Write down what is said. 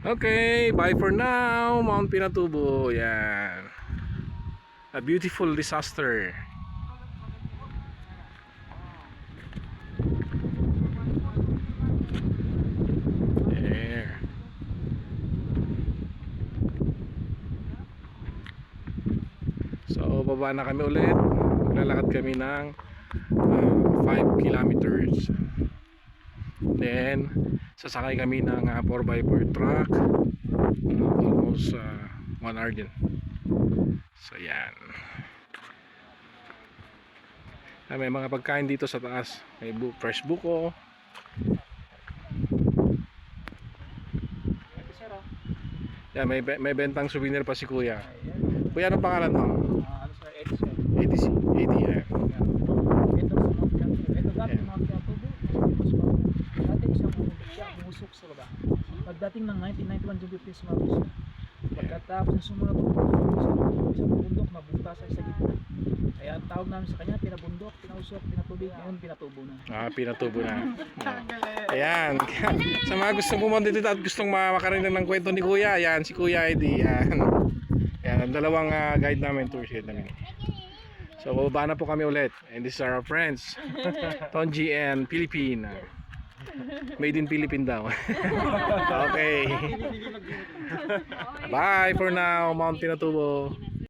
Okay, bye for now, Mount Pinatubo. Yan. A beautiful disaster. There. So, baba na kami ulit. Lalakad kami ng 5 kilometers. Then, sasakay kami ng 4x4 truck. Almost 1 hour din. So, yan. May mga pagkain dito sa taas. May fresh buko. Yan, may bentang souvenir pa si Kuya. Kuya, anong pangalan mo? Ano sa Edison? ADC. AD. Ito sa Mount Piatubo. Ito dati Mount Piatubo. Dati isang bundok siya, bumusok sa baba. Pagdating ng 1991, dyan yung Christmas siya. Pagkatapos ng sumunod isang bundok, mabutas sa gitna. Kaya ang tawag namin sa kanya, pinabundok, pinausok, pinatubig, ngayon pinatubo na. Pinatubo na. Ayan. Sa mga gustong pumunta dito at gustong makarinig ng kwento ni Kuya, ayan, si Kuya ID. Ayan. Ayan, ang dalawang guide namin, tour guide namin. So, bababa na po kami ulit. And these are our friends, Tonji and Philippine. Made in Philippine daw. Okay. Bye for now, Mount Pinatubo.